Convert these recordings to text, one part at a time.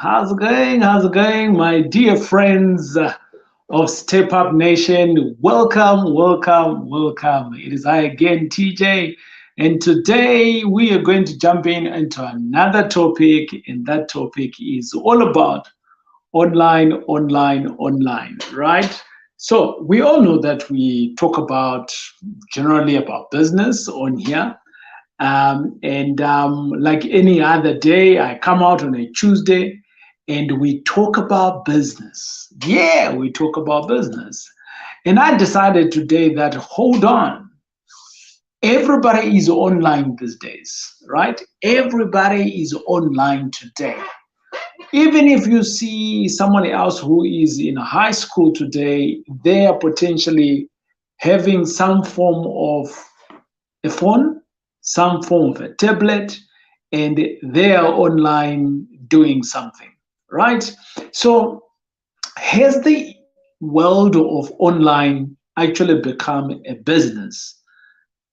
How's it going? How's it going, my dear friends of Step Up Nation? Welcome, welcome, welcome. It is I again, TJ, and today we are going to jump into another topic, and that topic is all about online, right? So we all know that we talk about generally about business on here. And like any other day, I come out on a Tuesday and we talk about business. Yeah, we talk about business. And I decided today that hold on, everybody is online these days, right? Everybody is online today. Even if you see someone else who is in high school today, they are potentially having some form of a phone, some form of a tablet, and they are online doing something, right? So has the world of online actually become a business?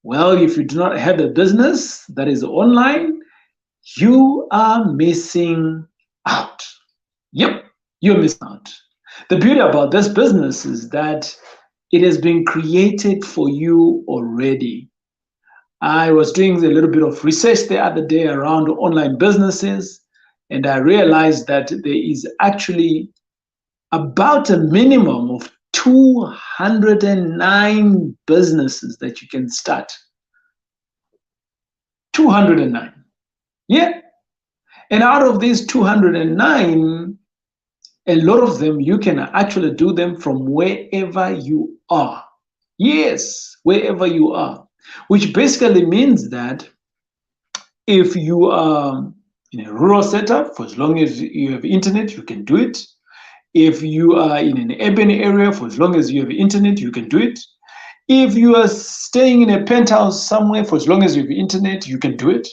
Well, if you do not have a business that is online, you are missing out. Yep, you're missing out. The beauty about this business is that it has been created for you already. I was doing a little bit of research the other day around online businesses, and I realized that there is actually about a minimum of 209 businesses that you can start. 209. Yeah. And out of these 209, a lot of them you can actually do them from wherever you are. Yes, wherever you are. Which basically means that if you are in a rural setup, for as long as you have internet, you can do it. If you are in an urban area, for as long as you have internet, you can do it. If you are staying in a penthouse somewhere, for as long as you have internet, you can do it.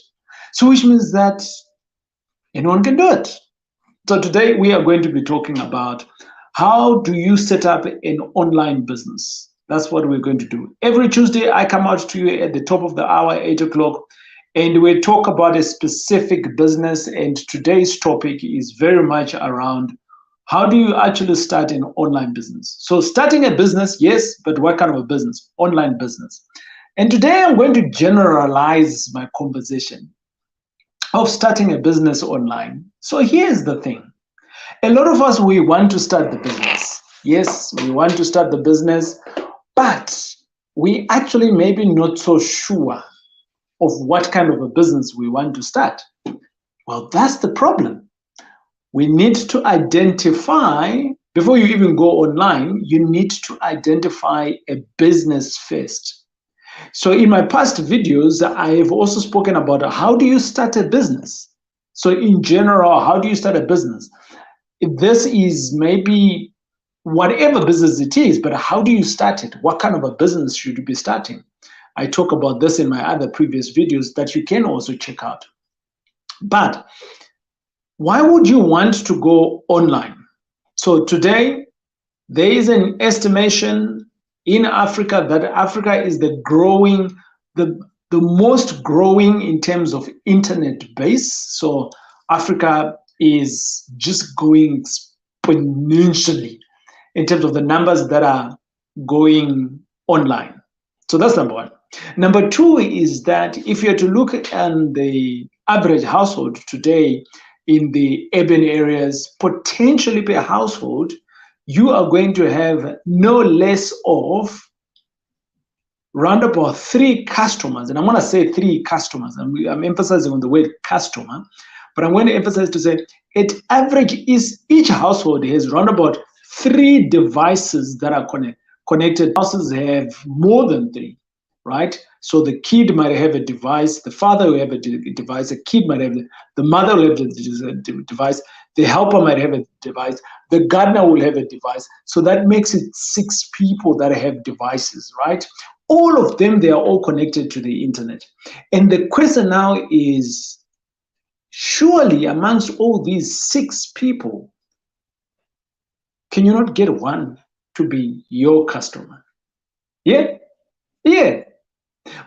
So which means that anyone can do it. So today we are going to be talking about how do you set up an online business. That's what we're going to do. Every Tuesday, I come out to you at the top of the hour, 8 o'clock, and we talk about a specific business. And today's topic is very much around how do you actually start an online business. So starting a business, yes, but what kind of a business? Online business. And today I'm going to generalize my conversation of starting a business online. So here's the thing. A lot of us, we want to start the business. Yes, we want to start the business, but we actually maybe not so sure of what kind of a business we want to start. Well, that's the problem. We need to identify, before you even go online, you need to identify a business first. So in my past videos, I have also spoken about how do you start a business? So in general, how do you start a business? This is maybe whatever business it is, but how do you start it? What kind of a business should you be starting? I talk about this in my other previous videos that you can also check out. But why would you want to go online? So today, there is an estimation in Africa that Africa is the most growing in terms of internet base. So Africa is just going exponentially in terms of the numbers that are going online. So that's number one. Number two is that if you're to look at the average household today in the urban areas, potentially per household, you are going to have no less of round about 3 customers. And I'm going to say 3 customers. I'm emphasizing on the word customer, but I'm going to emphasize to say at average is each household has round about 3 devices that are connected. Houses have more than 3, right? So the kid might have a device, the father will have a device, the kid might have the mother will have a device, the helper might have a device, the gardener will have a device. So that makes it 6 people that have devices, right? All of them, they are all connected to the internet. And the question now is, surely amongst all these 6 people, can you not get one to be your customer? Yeah? Yeah.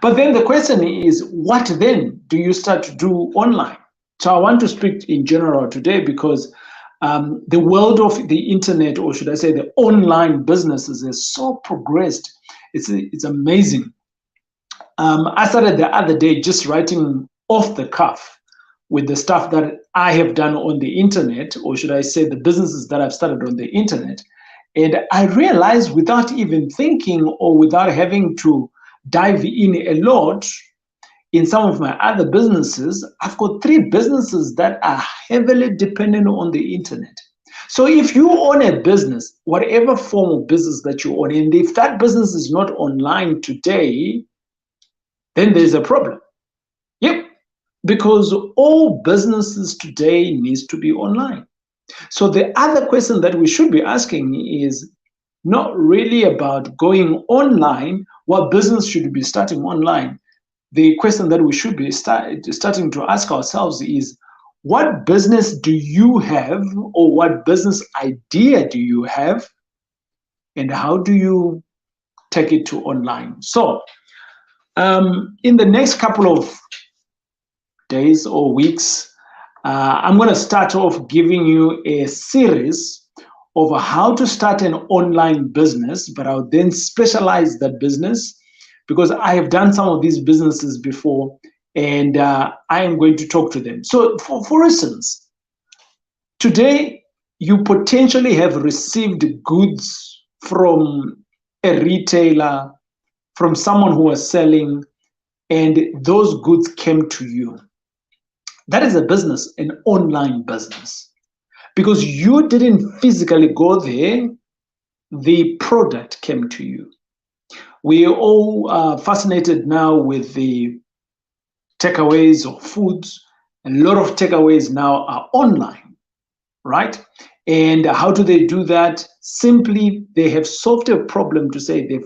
But then the question is, what then do you start to do online? So I want to speak in general today because The world of the internet, or should I say the online businesses, has so progressed. It's amazing. I started the other day just writing off the cuff with the stuff that I have done on the internet, or should I say the businesses that I've started on the internet. And I realized without even thinking or without having to dive in a lot, in some of my other businesses, I've got 3 businesses that are heavily dependent on the internet. So if you own a business, whatever form of business that you own, and if that business is not online today, then there's a problem. Yep, because all businesses today needs to be online. So the other question that we should be asking is not really about going online. What business should be starting online? The question that we should be starting to ask ourselves is, what business do you have, or what business idea do you have, and how do you take it to online? So in the next couple of days or weeks, I'm going to start off giving you a series of how to start an online business, but I'll then specialize that business because I have done some of these businesses before, and I am going to talk to them. So for instance, today you potentially have received goods from a retailer, from someone who was selling, and those goods came to you. That is a business, an online business. Because you didn't physically go there, the product came to you. We all are fascinated now with the takeaways of foods. A lot of takeaways now are online, right? And how do they do that? Simply, they have solved a problem to say they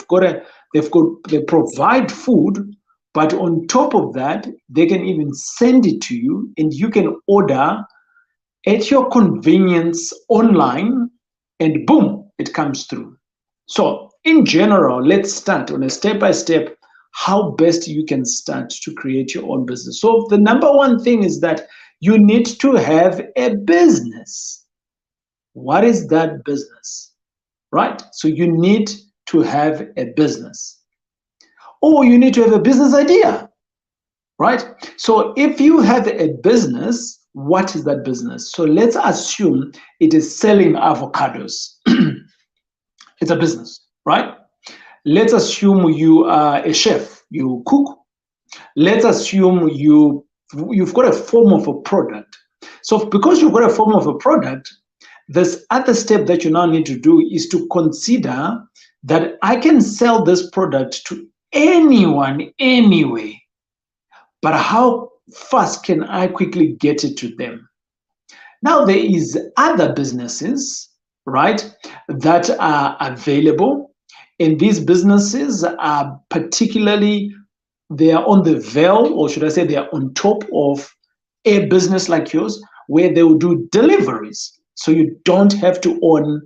provide food, but on top of that, they can even send it to you, and you can order at your convenience online, and boom, it comes through. So in general, let's start on a step-by-step how best you can start to create your own business. So the number one thing is that you need to have a business. What is that business? Right? So you need to have a business. Or you need to have a business idea. Right? So if you have a business, what is that business? So let's assume it is selling avocados. It's a business, right? Let's assume you are a chef, you cook. Let's assume you've got a form of a product. So because you've got a form of a product, this other step that you now need to do is to consider that I can sell this product to anyone, anyway, but how fast can I quickly get it to them? Now there is other businesses, right, that are available, and these businesses are particularly, they are on the veil, or should I say they are on top of a business like yours, where they will do deliveries. So you don't have to own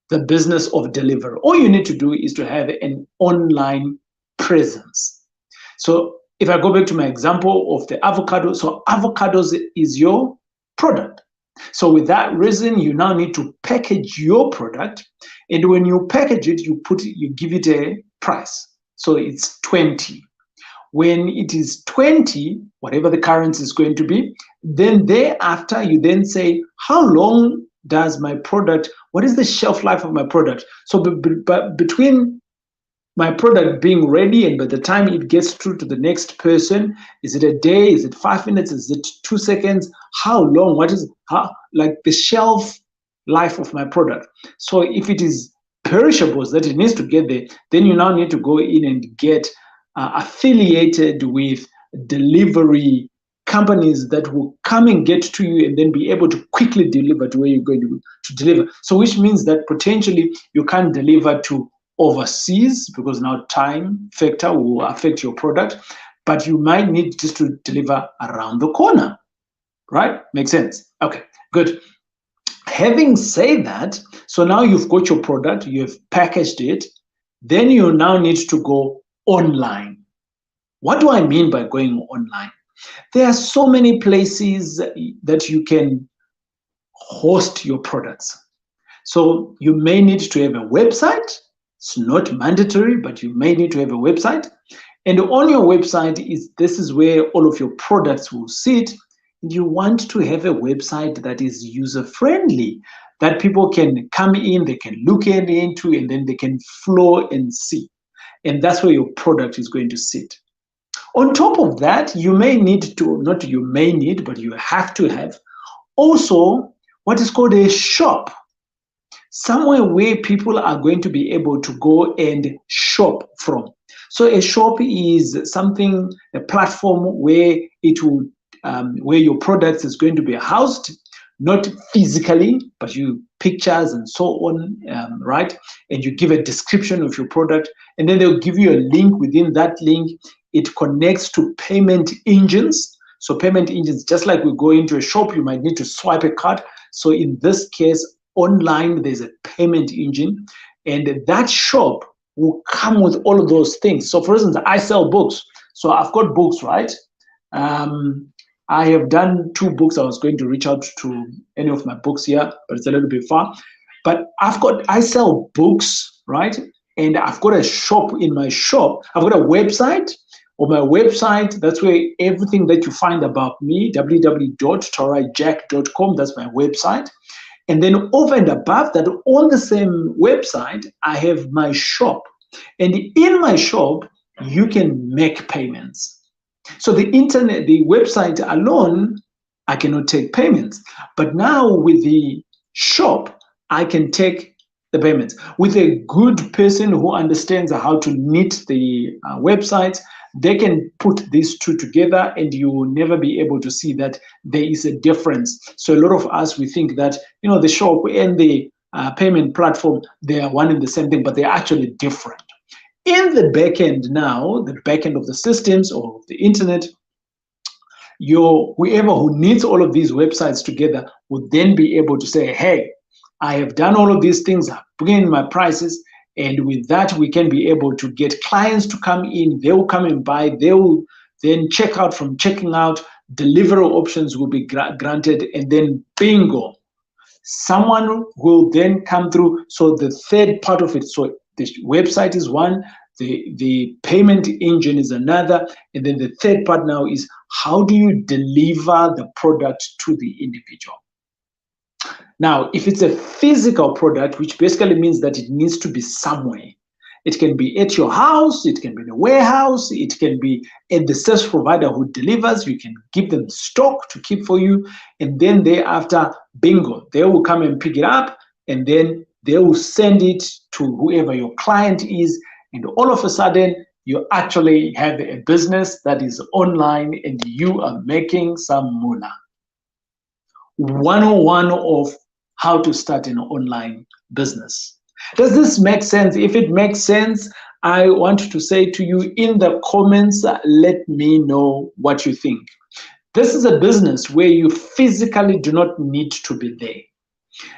the business of delivery. All you need to do is to have an online presence. So if I go back to my example of the avocado, so avocados is your product. So with that reason, you now need to package your product. And when you package it, you give it a price. So it's 20. When it is 20, whatever the currency is going to be, then thereafter you then say, how long does my product, what is the shelf life of my product? So between my product being ready and by the time it gets through to the next person, is it a day? Is it 5 minutes? Is it 2 seconds? How long? What is like the shelf life of my product? So if it is perishables that it needs to get there, then you now need to go in and get affiliated with delivery companies that will come and get to you and then be able to quickly deliver to where you're going to deliver. So which means that potentially you can't deliver to overseas because now time factor will affect your product, but you might need just to deliver around the corner, right? Makes sense? Okay, good. Having said that, so now you've got your product, you've packaged it, then you now need to go online. What do I mean by going online? There are so many places that you can host your products. So you may need to have a website. It's not mandatory, but you may need to have a website. And on your website, this is where all of your products will sit. And you want to have a website that is user-friendly, that people can come in, they can look into, and then they can flow and see. And that's where your product is going to sit. On top of that, you may need to, not you may need, but you have to have also what is called a shop. Somewhere where people are going to be able to go and shop from. So a shop is something, a platform where it will, where your products is going to be housed, not physically, but you pictures and so on, right? And you give a description of your product, and then they'll give you a link. Within that link, it connects to payment engines. So payment engines, just like we go into a shop, you might need to swipe a card. So in this case, online, there's a payment engine, and that shop will come with all of those things. So for instance, I sell books. So I've got books, right? I have done 2 books. I was going to reach out to any of my books here, but it's a little bit far. But I sell books, right? And I've got a shop in my shop. I've got a website. On my website, that's where everything that you find about me, www.toraijack.com, that's my website. And then over and above that, on the same website, I have my shop. And in my shop, you can make payments. So the internet, the website alone, I cannot take payments. But now with the shop, I can take the payments. With a good person who understands how to knit the websites, they can put these two together and you will never be able to see that there is a difference. So a lot of us, we think that, the shop and the payment platform, they are one and the same thing, but they're actually different. In the back end now, the back end of the systems or the internet, whoever who needs all of these websites together would then be able to say, hey, I have done all of these things, I've put in my prices, and with that, we can be able to get clients to come in. They will come and buy. They will then check out. From checking out, delivery options will be granted, and then bingo, someone will then come through. So the third part of it, so the website is one, the payment engine is another, and then the third part now is how do you deliver the product to the individual? Now, if it's a physical product, which basically means that it needs to be somewhere. It can be at your house, it can be in a warehouse, it can be at the service provider who delivers. You can give them stock to keep for you, and then thereafter, bingo, they will come and pick it up, and then they will send it to whoever your client is, and all of a sudden, you actually have a business that is online and you are making some moolah. 101 of how to start an online business. Does this make sense? If it makes sense, I want to say to you in the comments, let me know what you think. This is a business where you physically do not need to be there.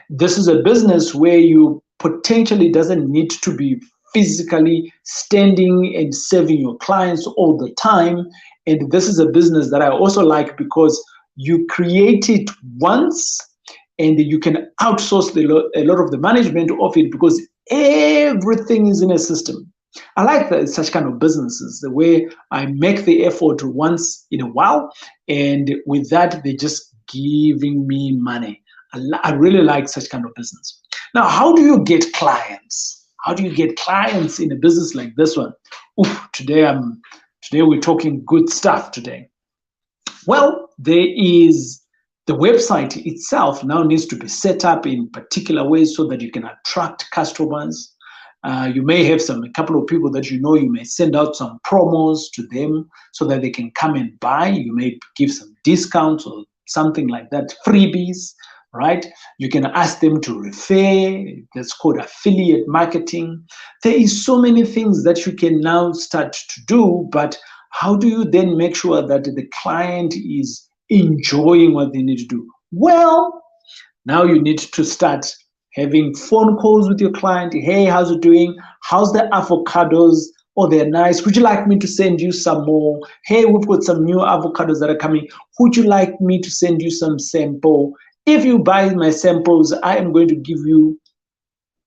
This is a business where you potentially doesn't need to be physically standing and serving your clients all the time. And this is a business that I also like because you create it once and you can outsource a lot of the management of it because everything is in a system. I like such kind of businesses, the way I make the effort once in a while, and with that, they're just giving me money. I really like such kind of business. Now, how do you get clients? How do you get clients in a business like this one? Oof, today we're talking good stuff today. Well, there is the website itself now needs to be set up in particular ways so that you can attract customers. You may have a couple of people that you may send out some promos to them so that they can come and buy. You may give some discounts or something like that, freebies, right? You can ask them to refer. That's called affiliate marketing. There is so many things that you can now start to do, but how do you then make sure that the client is enjoying what they need to do? Well, now you need to start having phone calls with your client. Hey, how's it doing? How's the avocados? Oh, they're nice. Would you like me to send you some more? Hey, we've got some new avocados that are coming. Would you like me to send you some sample? If you buy my samples, I am going to give you,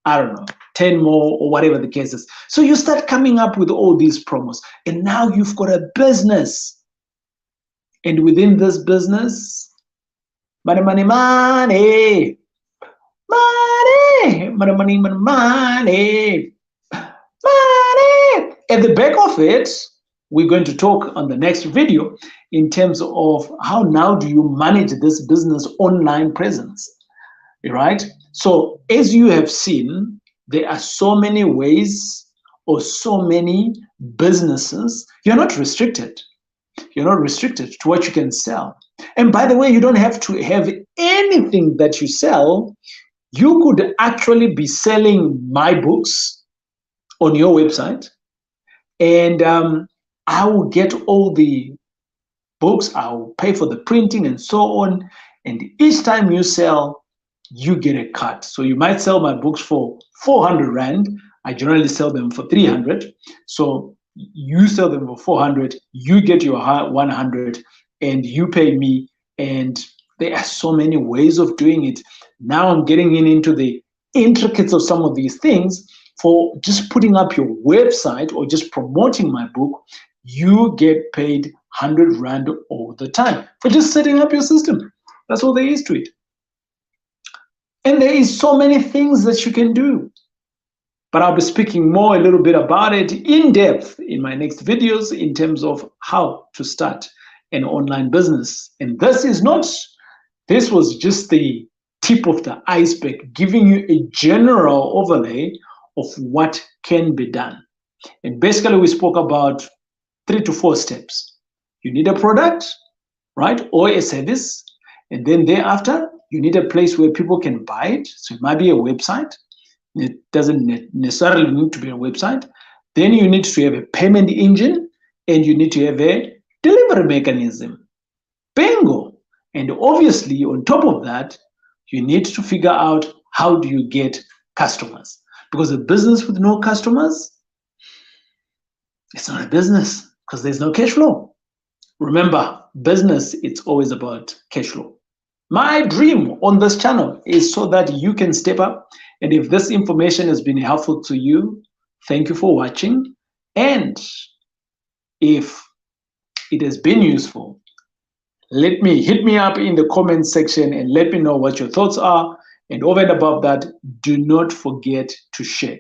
I don't know, 10 more or whatever the case is. So you start coming up with all these promos, and now you've got a business. And within this business, money, money, money, money, money, money, money, money, money. At the back of it, we're going to talk on the next video in terms of how now do you manage this business online presence, right? So as you have seen, there are so many ways or so many businesses. You're not restricted. You're not restricted to what you can sell. And by the way, you don't have to have anything that you sell. You could actually be selling my books on your website, and I will get all the books, I'll pay for the printing and so on. And each time you sell, you get a cut. So you might sell my books for 400 Rand. I generally sell them for 300. So you sell them for 400, you get your 100, and you pay me. And there are so many ways of doing it. Now I'm getting into the intricacies of some of these things. For just putting up your website or just promoting my book, you get paid 100 Rand all the time for just setting up your system. That's all there is to it. And there is so many things that you can do. But I'll be speaking more a little bit about it in depth in my next videos in terms of how to start an online business. And this was just the tip of the iceberg, giving you a general overlay of what can be done. And basically we spoke about 3 to 4 steps. You need a product, right? Or a service. And then thereafter, you need a place where people can buy it. So it might be a website. It doesn't necessarily need to be a website. Then you need to have a payment engine, and you need to have a delivery mechanism. Bingo. And obviously, on top of that, you need to figure out how do you get customers. Because a business with no customers, it's not a business because there's no cash flow. Remember, business, it's always about cash flow. My dream on this channel is so that you can step up. And if this information has been helpful to you, thank you for watching. And if it has been useful, hit me up in the comment section and let me know what your thoughts are. And over and above that, do not forget to share.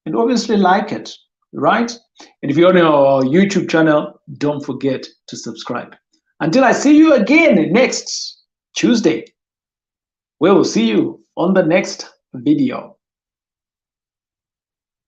And obviously like it, right? And if you're on our YouTube channel, don't forget to subscribe. Until I see you again next Tuesday, we will see you on the next video.